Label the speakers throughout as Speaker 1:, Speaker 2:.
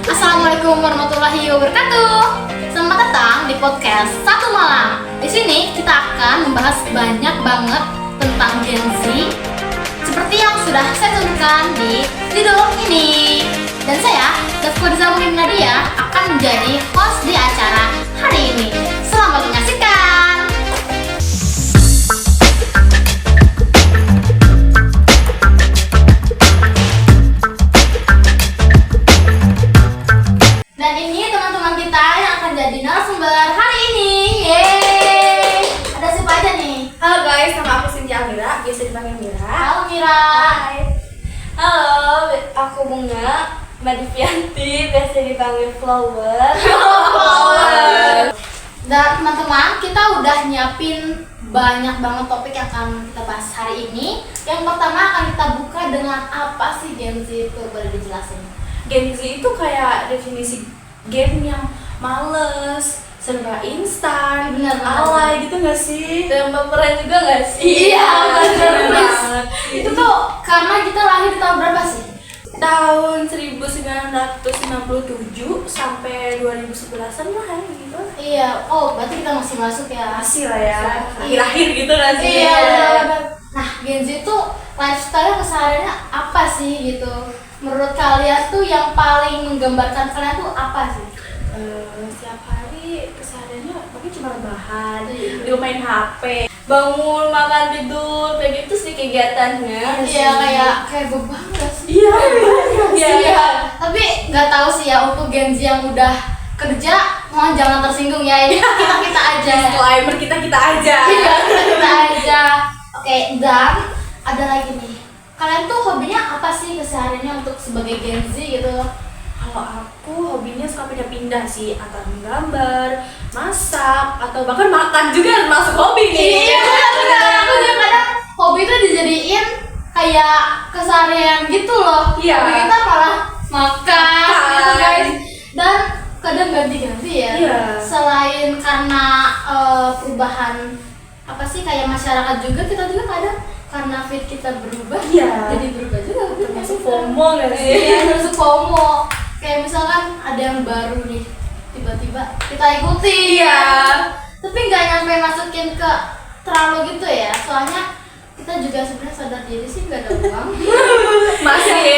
Speaker 1: Assalamualaikum warahmatullahi wabarakatuh. Selamat datang di podcast Satu Malam. Di sini kita akan membahas banyak banget tentang Gen Z, seperti yang sudah saya tentukan di video ini. Dan saya, Dafkur Zamuhin Nadia, akan menjadi host di acara hari ini. Selamat menyaksikan. Dan ini teman-teman kita yang akan jadi narasumber hari ini. Yeay. Ada siapa aja nih?
Speaker 2: Halo guys, nama aku Cynthia Amira, biasa dipanggil Mira.
Speaker 1: Halo Mira.
Speaker 2: Hai. Halo, aku Bunga, Mbak Divianti, biasa dipanggil Flower.
Speaker 1: Flower. Dan teman-teman, kita udah nyiapin banyak banget topik yang akan kita bahas hari ini. Yang pertama akan kita buka dengan apa sih Gen Z itu, boleh dijelasin?
Speaker 2: Gen Z itu kayak definisi game yang males, serba instan,
Speaker 1: Bener,
Speaker 2: alay gitu gak sih? Dan baperan juga gak sih?
Speaker 1: Iya, bener
Speaker 2: banget.
Speaker 1: Itu tuh karena kita lahir di tahun berapa sih?
Speaker 2: Tahun 1997 sampai 2011an lah gitu.
Speaker 1: Iya, oh berarti kita masih masuk ya.
Speaker 2: Masih lah ya,
Speaker 1: Masih.
Speaker 2: akhir-akhir gitu lah sih.
Speaker 1: Iya, benar-benar. Nah, Gen Z tuh lifestyle kesehariannya apa sih gitu? Menurut kalian tuh yang paling menggambarkan kalian tuh apa sih?
Speaker 2: Setiap hari kesehariannya mungkin cuma rebahan, di main HP, bangun, makan, tidur, kayak gitu sih kegiatannya.
Speaker 1: Iya, kayak beban gak sih?
Speaker 2: Iya.
Speaker 1: Iya. Tapi nggak tahu sih ya untuk Gen Z yang udah kerja, mohon jangan tersinggung ya, ini kita aja.
Speaker 2: Disclaimer kita aja.
Speaker 1: Iya, kita aja. Oke, dan ada lagi nih. Kalian tuh hobinya apa sih kesehariannya untuk sebagai Gen Z gitu?
Speaker 2: Kalau aku hobinya suka pindah-pindah sih, antara menggambar, masak, atau bahkan makan juga masuk hobi nih.
Speaker 1: Iya, benar. Aku juga kadang hobi itu dijadiin kayak keseharian gitu loh.
Speaker 2: Iya.
Speaker 1: Hobi kita malah makan gitu guys. Dan kadang ganti-ganti ya.
Speaker 2: Iya.
Speaker 1: Selain karena perubahan apa sih kayak masyarakat juga, kita juga kadang karena fit kita berubah,
Speaker 2: Iya.
Speaker 1: jadi berubah juga.
Speaker 2: Termasuk FOMO gak sih?
Speaker 1: Iya, termasuk FOMO. Kayak misalkan ada yang baru nih, tiba-tiba kita ikuti.
Speaker 2: Iya.
Speaker 1: Tapi nggak nyampe masukin ke terlalu gitu ya. Soalnya kita juga sebenarnya sadar diri sih nggak ada uang.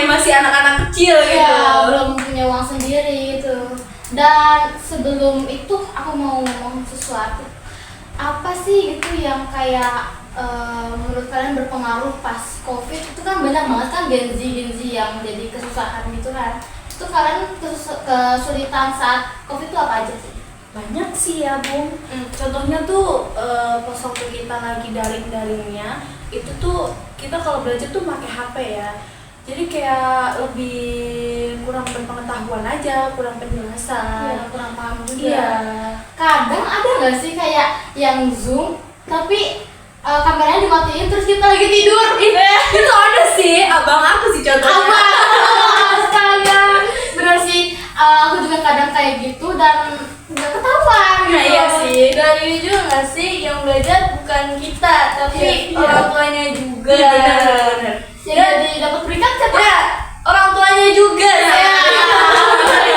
Speaker 2: masih anak-anak kecil gitu.
Speaker 1: Iya, belum punya uang sendiri gitu. Dan sebelum itu aku mau ngomong sesuatu. Apa sih gitu yang kayak menurut kalian berpengaruh pas COVID? Itu kan banyak banget kan Gen Z yang jadi kesusahan gitu kan. Itu kalian kesulitan saat COVID itu apa aja sih?
Speaker 2: Banyak sih ya Bung. Contohnya tuh pas waktu kita lagi daring-daringnya, itu tuh kita kalau belajar tuh pakai HP ya. Jadi kayak lebih kurang berpengetahuan aja, kurang penjelasan.
Speaker 1: Iya, kurang paham juga.
Speaker 2: Iya.
Speaker 1: Kadang ada nggak sih kayak yang Zoom tapi kameranya dimatiin terus kita lagi tidur?
Speaker 2: Itu ada sih, abang aku sih contohnya.
Speaker 1: Astaga, bener sih. Aku juga kadang kayak gitu dan nggak ketahuan.
Speaker 2: Nah
Speaker 1: gitu.
Speaker 2: iya sih. Dan ini juga nggak sih yang belajar bukan kita, tapi
Speaker 1: Iya.
Speaker 2: orang tuanya juga.
Speaker 1: Iya, benar. Jadi dapat peringkat kan?
Speaker 2: Ya, orang tuanya juga.
Speaker 1: Iya.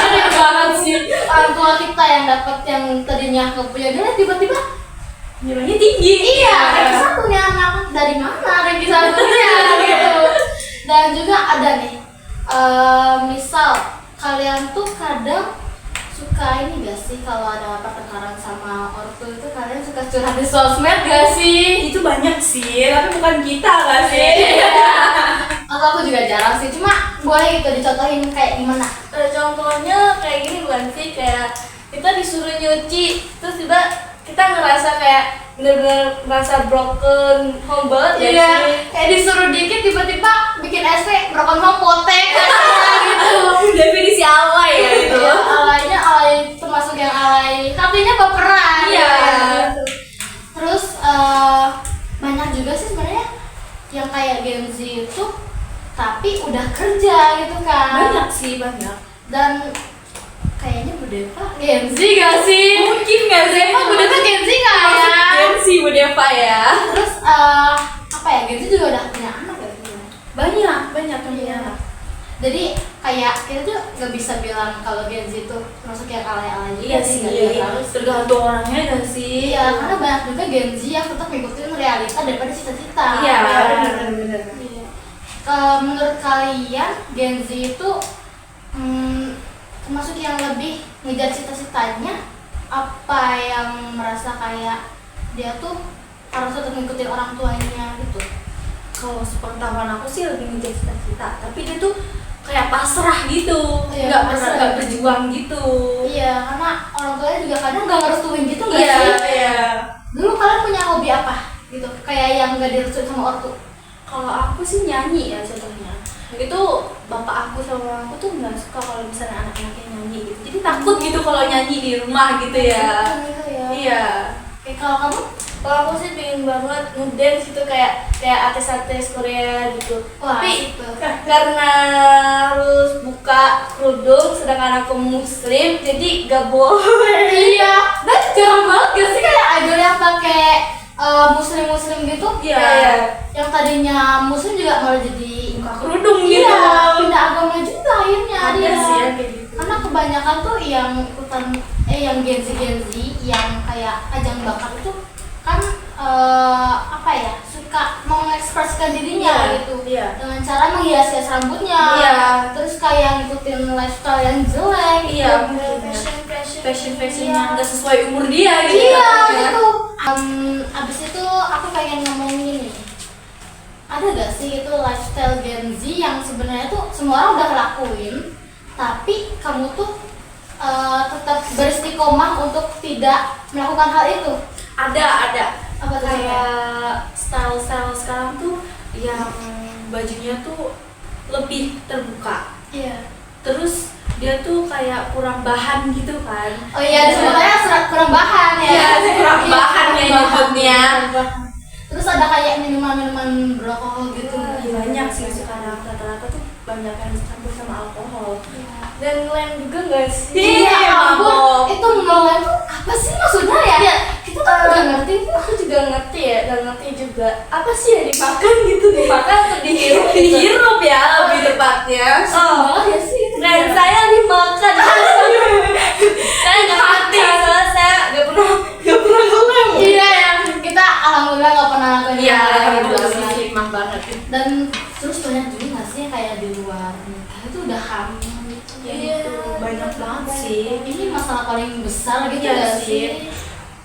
Speaker 1: Ini banget sih. Orang tua kita yang dapat yang tadinya nggak punya nilai tiba-tiba
Speaker 2: Nilainya tinggi.
Speaker 1: iya, ranking satunya anak dari mana ranking satunya gitu. Dan juga ada nih, misal kalian tuh kadang suka ini gak sih kalau ada pertengkaran sama ortu itu kalian suka curhat di sosmed gak sih?
Speaker 2: Itu banyak sih, tapi bukan kita nggak sih?
Speaker 1: Atau aku juga jarang sih, cuma boleh gitu dicontohin kayak gimana?
Speaker 2: Contohnya kayak gini bukan sih, kayak kita disuruh nyuci, terus tiba kita ngerasa kayak bener-bener merasa broken home banget ya
Speaker 1: Iya,
Speaker 2: sih.
Speaker 1: kayak disuruh dikit tiba-tiba bikin SP broken home potek gitu.
Speaker 2: Definisi alay ya itu.
Speaker 1: Iya, alay termasuk yang alay, artinya baperan.
Speaker 2: Iya.
Speaker 1: Gitu. Terus banyak juga sih sebenarnya yang kayak Gen Z itu tapi udah kerja gitu kan.
Speaker 2: Banyak sih, banyak.
Speaker 1: Dan kayaknya Bu Deva Gen Z gak sih?
Speaker 2: Mungkin nggak sih?
Speaker 1: Emang Bu Deva Gen Z gak ya?
Speaker 2: Gen Z Bu Deva ya.
Speaker 1: Terus apa ya, Gen Z juga udah punya anak ya?
Speaker 2: Banyak yang punya
Speaker 1: Iya.
Speaker 2: anak.
Speaker 1: Jadi kayak kita tuh nggak bisa bilang kalau Gen Z itu termasuk yang alay-alay juga
Speaker 2: Iya sih,
Speaker 1: harus.
Speaker 2: tergantung orangnya nggak sih?
Speaker 1: Iya, karena banyak juga Gen Z yang tetap ngikutin realita daripada cita-cita.
Speaker 2: Iya, benar.
Speaker 1: Iya. Menurut kalian Gen Z itu termasuk yang lebih ngejar cita-citanya, apa yang merasa kayak dia tuh harus tetap ngikutin orang tuanya gitu?
Speaker 2: Kalau sepengetahuan aku sih lebih ngejar cita-cita, tapi dia tuh kayak pasrah gitu,
Speaker 1: Iya,
Speaker 2: nggak
Speaker 1: pasrah.
Speaker 2: nggak berjuang gitu.
Speaker 1: Iya, karena orang tuanya juga kadang nggak ngerestuin gitu nggak
Speaker 2: Iya,
Speaker 1: sih?
Speaker 2: iya.
Speaker 1: Dulu kalian punya hobi apa gitu? Kayak yang nggak direstuin sama ortu?
Speaker 2: Kalau aku sih nyanyi ya contohnya. Itu bapak aku sama aku tuh nggak suka kalau misalnya anak-anaknya nyanyi gitu. Jadi takut gitu kalau nyanyi di rumah gitu ya.
Speaker 1: Gitu ya.
Speaker 2: Iya.
Speaker 1: Kalau kamu?
Speaker 3: Kalau aku sih pengen banget ngedance gitu kayak artis-artis Korea gitu.
Speaker 1: Wah,
Speaker 3: Tapi
Speaker 1: itu.
Speaker 3: karena harus buka kerudung sedangkan aku muslim jadi gak boleh.
Speaker 1: Iya, dan jarang banget gak sih kayak idol yang pakai muslim gitu?
Speaker 3: Iya.
Speaker 1: Kayak yang tadinya muslim juga malah jadi
Speaker 2: Buka kerudung gitu.
Speaker 1: Iya, pindah agama juga akhirnya
Speaker 3: Ada
Speaker 1: dia.
Speaker 3: sih ya kayak gitu.
Speaker 1: Karena kebanyakan tuh yang ikutan yang Gen Z yang kayak ajang bakat itu kan apa ya, suka mengekspresikan dirinya
Speaker 3: Iya,
Speaker 1: gitu
Speaker 3: iya.
Speaker 1: dengan cara menghias-hias rambutnya,
Speaker 3: Iya.
Speaker 1: terus kayak ngikutin lifestyle yang jelek
Speaker 3: Iya,
Speaker 1: gitu.
Speaker 2: Fashion-fashionnya nggak sesuai umur dia gitu.
Speaker 1: Iya
Speaker 2: ya.
Speaker 1: gitu. Abis itu aku pengen ngomongin nih, ada gak sih itu lifestyle Gen Z yang sebenarnya tuh semua orang udah lakuin, tapi kamu tuh tetap beristiqomah untuk tidak melakukan hal itu?
Speaker 2: Ada.
Speaker 1: Apa tuh?
Speaker 2: Kayak style sekarang tuh yang bajunya tuh lebih terbuka.
Speaker 1: Iya.
Speaker 2: Terus dia tuh kayak kurang bahan gitu kan.
Speaker 1: Oh iya, sebenarnya kurang bahan ya.
Speaker 2: Iya, kurang bahan ya nyebutnya.
Speaker 1: Kurang bahan. Terus ada kayak minuman beralkohol gitu.
Speaker 2: Banyak sih sekarang, rata-rata tuh banyak yang dicampur sama alkohol.
Speaker 3: Dan lem juga gak sih?
Speaker 1: Iya, ampun.
Speaker 2: mabok.
Speaker 1: Itu ngelem tuh apa sih maksudnya ya?
Speaker 3: Iya.
Speaker 1: Kita tuh nggak ngerti.
Speaker 3: Aku juga ngerti ya, gak ngerti juga apa sih yang dimakan gitu, dimakan atau dihirup gitu.
Speaker 2: Dihirup ya lebih tepatnya.
Speaker 1: Banget ya sih itu.
Speaker 3: Dan saya dimakan. Saya nggak ngerti soalnya saya nggak pernah ngelem.
Speaker 1: Iya ya, kita alhamdulillah nggak pernah ngelakuin
Speaker 2: Iya,
Speaker 1: hal yang
Speaker 2: itu
Speaker 1: gitu.
Speaker 2: sih hikmah banget.
Speaker 1: Dan terus banyak juga nggak sih kayak di luar nikah itu udah hamil gitu.
Speaker 3: Iya,
Speaker 2: banyak banget sih.
Speaker 1: Ini masalah paling besar gitu
Speaker 2: Iya
Speaker 1: nggak
Speaker 2: sih.
Speaker 1: sih?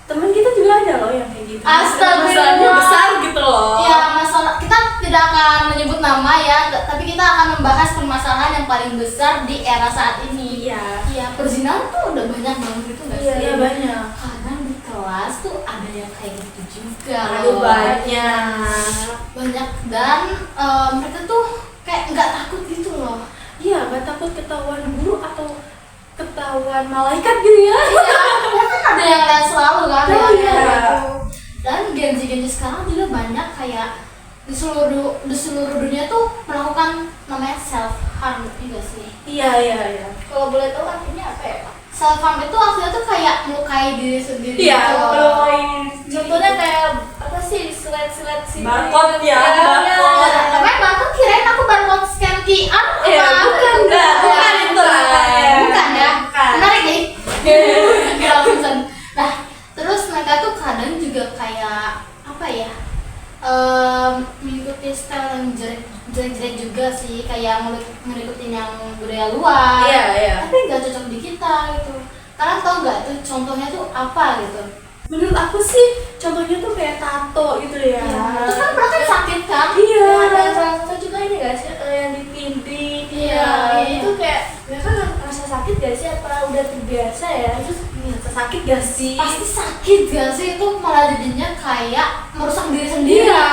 Speaker 2: Temen kita juga ada loh yang kayak gitu.
Speaker 1: Astagfirullah.
Speaker 2: Masalahnya besar gitu loh.
Speaker 1: Ya masalah kita tidak akan menyebut nama ya, tapi kita akan membahas permasalahan yang paling besar di era saat ini.
Speaker 2: Iya.
Speaker 1: Iya, perzinahan tuh udah banyak banget gitu nggak sih?
Speaker 2: Iya banyak.
Speaker 1: Kadang di kelas tuh ada yang kayak gitu juga.
Speaker 2: Aduh
Speaker 1: loh.
Speaker 2: banyak.
Speaker 1: Banyak dan mereka tuh kayak nggak takut gitu loh.
Speaker 2: Iya, gak takut ketahuan guru atau ketahuan malaikat gitu ya.
Speaker 1: Iya, kan ada yang lihat selalu kan
Speaker 2: Oh,
Speaker 1: ya.
Speaker 2: iya.
Speaker 1: Dan Gen Z sekarang juga banyak kayak di seluruh dunia tuh melakukan namanya self harm juga sih.
Speaker 2: Iya.
Speaker 3: Kalau boleh tahu artinya apa ya, Pak?
Speaker 1: Self harm itu artinya tuh kayak melukai diri sendiri.
Speaker 2: Iya,
Speaker 1: gitu.
Speaker 3: Contohnya kayak apa sih, silet-silet sih?
Speaker 2: Barcode ya,
Speaker 3: Iya.
Speaker 2: barcode.
Speaker 1: Tapi aku kirain aku barcode scan QR.
Speaker 2: Iya,
Speaker 1: apa?
Speaker 2: bukan itu namanya.
Speaker 1: Bukan ya.
Speaker 2: Bukan.
Speaker 1: Menarik nih. Gila Vincent. Nah, terus mereka tuh kadang juga kayak apa ya? Mengikuti style yang jelek-jelek juga sih, kayak ngikutin yang budaya luar.
Speaker 2: Iya.
Speaker 1: Tapi nggak cocok di kita gitu. Kalian tau nggak tuh contohnya tuh apa gitu?
Speaker 2: Menurut aku sih contohnya tuh kayak tato gitu ya.
Speaker 1: Itu kan berarti sakit kan?
Speaker 2: Iya.
Speaker 3: Ada salah satu juga ini gak sih, yang di pindik.
Speaker 1: Iya.
Speaker 3: Itu kayak mereka ngerasa sakit gak sih, apa udah terbiasa ya? Terus
Speaker 2: Sakit gak sih?
Speaker 1: Pasti sakit gak sih, itu malah jadinya kayak merusak diri sendiri.
Speaker 2: Iya.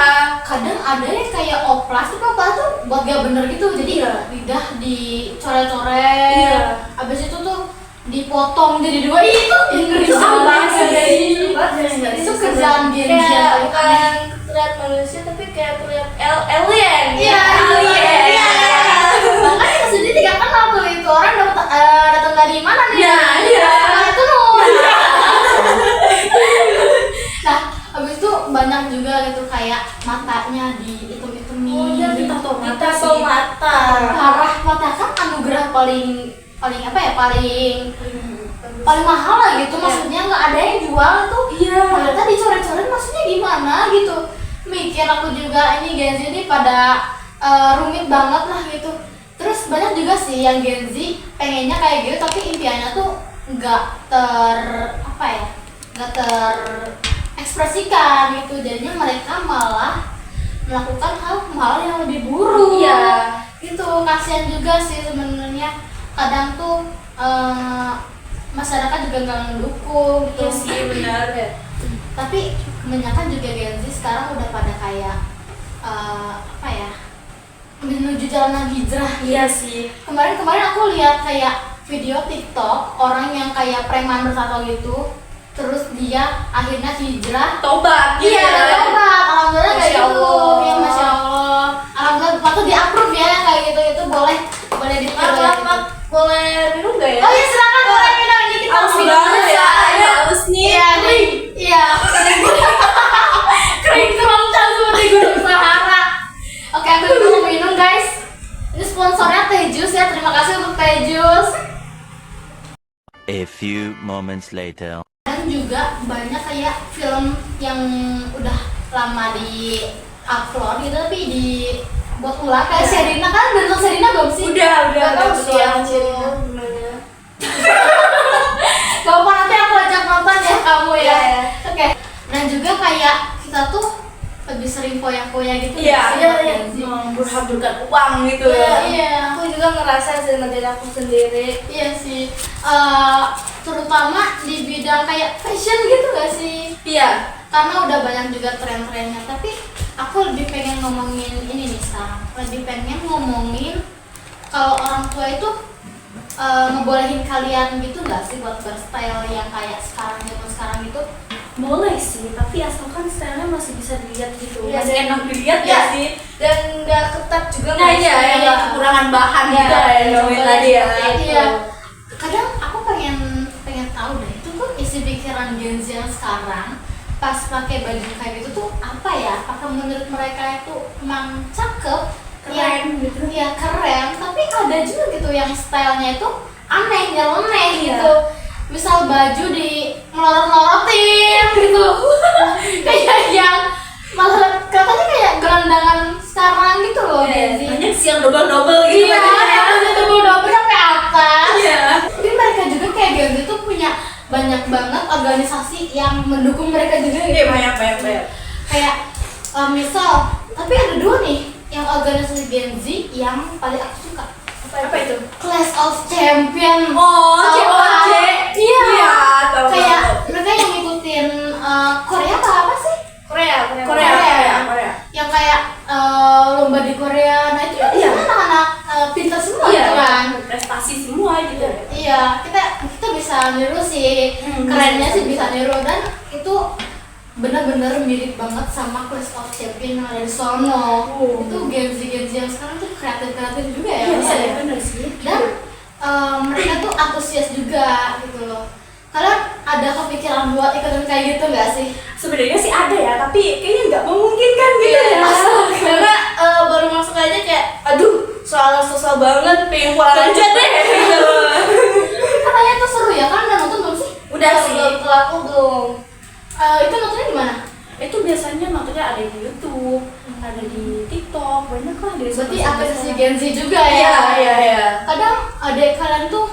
Speaker 1: Kadang ada yang kayak oplas, tapi oplas tuh buat gak bener gitu, jadi
Speaker 2: Iya.
Speaker 1: lidah dicoret-coret.
Speaker 2: Iya.
Speaker 1: Abis itu tuh dipotong jadi dua. Itu ngeri
Speaker 2: Itu apa
Speaker 1: banget
Speaker 2: sih?
Speaker 1: sih. Itu kerjaan Gen Z yang
Speaker 3: kayak
Speaker 1: paling
Speaker 3: bukan
Speaker 1: aneh.
Speaker 3: terlihat manusia tapi kayak terlihat alien.
Speaker 1: Iya,
Speaker 2: Alien.
Speaker 1: iya. Makanya sendiri gak kenal tuh itu orang datang dari mana nih?
Speaker 2: Iya, iya.
Speaker 1: Itu loh. Nah, habis itu banyak juga gitu kayak matanya
Speaker 3: Oh,
Speaker 1: dihitung-hitungin.
Speaker 3: iya,
Speaker 2: Ditato mata
Speaker 3: Kita
Speaker 2: sih.
Speaker 3: bau mata.
Speaker 1: Parah, mata kan anugerah paling apa ya, paling mahal lah gitu, maksudnya nggak ada yang jual tuh.
Speaker 2: Iya.
Speaker 1: Ternyata dicoret-coret maksudnya gimana gitu. Mikir aku juga ini Gen Z ini pada rumit banget lah gitu. Terus banyak juga sih yang Gen Z pengennya kayak gitu tapi impiannya tuh nggak terekspresikan gitu. Jadinya mereka malah melakukan hal yang lebih buruk.
Speaker 2: Iya.
Speaker 1: Gitu, kasihan juga sih sebenarnya. Kadang tuh masyarakat juga nggak mendukung gitu.
Speaker 2: Iya sih, benar.
Speaker 1: Tapi kebanyakan juga Gen Z sekarang udah pada kayak menuju jalan hijrah.
Speaker 2: Iya sih.
Speaker 1: Kemarin aku lihat kayak video TikTok orang yang kayak preman bertato gitu, terus dia akhirnya hijrah.
Speaker 2: Tobat.
Speaker 1: Iya, tobat. Alhamdulillah kayak
Speaker 2: Masya
Speaker 1: gitu.
Speaker 2: Allah.
Speaker 1: Ya Masya Allah. Alhamdulillah patut di-approve ya kayak gitu boleh ditiru.
Speaker 2: Maaf, boleh minum nggak ya?
Speaker 1: Oh iya silakan boleh minum. Ini kita
Speaker 2: Haus
Speaker 1: minum
Speaker 2: banget
Speaker 1: dulu
Speaker 2: ya, ini haus nih.
Speaker 1: Iya, iya. Kering keroncong seperti gunung Sahara. Oke, aku juga mau minum guys. Ini sponsornya Teh Jus ya. Terima kasih untuk Teh Jus.
Speaker 4: A few moments later.
Speaker 1: Dan juga banyak kayak film yang udah lama di upload gitu tapi buat ulang kayak Sherina. Kan udah nonton Sherina belum sih?
Speaker 2: Udah
Speaker 1: Gak tau
Speaker 2: betul
Speaker 1: sih aku.
Speaker 2: Sherina gimana?
Speaker 1: Gak apa, nanti aku ajak nonton ya kamu ya.
Speaker 2: Iya.
Speaker 1: Oke. Dan juga kayak kita tuh lebih sering foya-foya gitu.
Speaker 2: Iya,
Speaker 1: nggak sih,
Speaker 2: iya,
Speaker 1: buat
Speaker 2: iya.
Speaker 1: Gen Z?
Speaker 2: Menghabiskan uang gitu.
Speaker 1: Iya.
Speaker 3: Aku juga ngerasa sih dari aku sendiri.
Speaker 1: Iya sih. Terutama di bidang kayak fashion gitu gak sih?
Speaker 2: Iya.
Speaker 1: Karena udah banyak juga tren-trennya. Tapi aku lebih pengen ngomongin ini nih sekarang. Lebih pengen ngomongin kalau orang tua itu ngebolehin kalian gitu nggak sih buat berstyle yang kayak zaman sekarang gitu?
Speaker 2: Boleh sih, tapi asalkan stylenya masih bisa dilihat gitu.
Speaker 1: Iya,
Speaker 2: Masih
Speaker 1: dan-
Speaker 2: enak dilihat
Speaker 1: Iya.
Speaker 2: ya sih.
Speaker 3: Dan nggak ketat juga.
Speaker 2: Nah
Speaker 3: nggak
Speaker 2: iya,
Speaker 3: sih?
Speaker 2: yang nggak kekurangan bahan
Speaker 3: Iya,
Speaker 2: gitu ya, yang ngomongin
Speaker 3: contohnya
Speaker 2: tadi ya.
Speaker 3: seperti itu.
Speaker 1: Iya. Kadang aku pengen tahu deh, itu tuh isi pikiran Gen Z yang sekarang pas pakai baju kayak gitu tuh apa ya? Apakah menurut mereka itu emang cakep,
Speaker 2: Keren gitu.
Speaker 1: ya keren, tapi ada juga gitu yang stylenya itu aneh, nyeleneh
Speaker 2: Iya.
Speaker 1: gitu. Misal baju di melorot-melorotin gitu. Kayak yang malah katanya kayak gelandangan sekarang gitu loh Gen Z.
Speaker 2: Banyak sih yang double-double gitu.
Speaker 1: Iya,
Speaker 2: bajunya.
Speaker 1: yang double sampai atas.
Speaker 2: Iya.
Speaker 1: Tapi mereka juga kayak Gen Z tuh punya banyak banget organisasi yang mendukung mereka juga gitu.
Speaker 2: Iya, banyak.
Speaker 1: Kayak misal, tapi ada dua nih yang organisasi Gen Z yang paling aku suka.
Speaker 2: Apa itu?
Speaker 1: Clash of Champion.
Speaker 2: Oh,
Speaker 1: Tahu
Speaker 2: COC.
Speaker 1: kan? Iya.
Speaker 2: Iya, tahu.
Speaker 1: Kayak mereka yang ngikutin Korea apa sih?
Speaker 2: Korea.
Speaker 1: Yang kayak lomba di Korea. Nah itu kan
Speaker 2: Iya.
Speaker 1: anak-anak pintar semua
Speaker 2: Iya,
Speaker 1: gitu kan.
Speaker 2: prestasi semua gitu.
Speaker 1: Iya, kita bisa niru sih. Kerennya sih bisa niru dan itu benar-benar mirip banget sama Clash of Champion yang ada di sono. Itu Gen Z yang sekarang tuh kreatif juga ya.
Speaker 2: Iya,
Speaker 1: Mas, ya?
Speaker 2: benar sih.
Speaker 1: Dan mereka tuh antusias juga gitu loh. Kalian ada kepikiran buat ikutan kayak gitu nggak sih?
Speaker 2: Sebenarnya sih ada ya, tapi kayaknya nggak memungkinkan gitu ya.
Speaker 3: Karena baru masuk aja kayak, aduh, soal susah banget, pengen pulang aja deh.
Speaker 2: Gitu.
Speaker 1: Katanya tuh seru ya, kan udah nonton belum sih?
Speaker 2: Udah sih.
Speaker 3: Kalau aku belum.
Speaker 1: Itu nontonnya di mana?
Speaker 2: Itu biasanya nontonnya ada di YouTube, ada di TikTok, banyak lah dari
Speaker 1: Berarti
Speaker 2: sosmed
Speaker 1: aplikasi
Speaker 2: sosmed.
Speaker 1: Gen Z juga ya?
Speaker 2: Iya.
Speaker 1: Kadang adik kalian tuh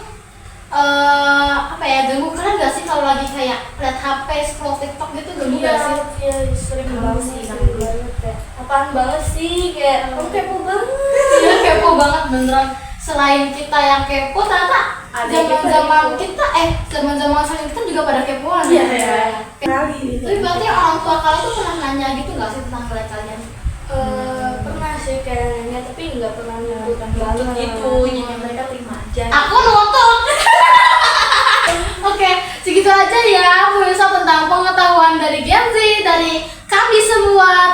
Speaker 1: ganggu kalian gak sih kalau lagi kayak liat HP, scroll TikTok gitu ganggu gak sih?
Speaker 3: Iya, sering
Speaker 2: Ganggu
Speaker 3: banget
Speaker 2: sih,
Speaker 3: sih.
Speaker 2: ganggu.
Speaker 3: Apaan banget sih, kayak kamu kepo banget.
Speaker 1: Iya kepo banget beneran. Selain kita yang kepo, ternyata
Speaker 2: Ada yang
Speaker 1: zaman-zaman
Speaker 2: kepo.
Speaker 1: kita zaman-zaman selain kita juga pada kepoan.
Speaker 2: Iya.
Speaker 1: ya.
Speaker 2: Kali.
Speaker 1: Tapi berarti orang tua kalian tuh pernah nanya gitu gak sih tentang nilai kalian?
Speaker 3: Pernah sih kayak nanya, tapi nggak pernah nyebutkan
Speaker 2: Untuk
Speaker 3: banget.
Speaker 2: gitu, jadi mereka terima aja.
Speaker 1: Aku nonton. Oke, segitu aja ya pemirsa tentang pengetahuan dari Gen Z, dari kami semua.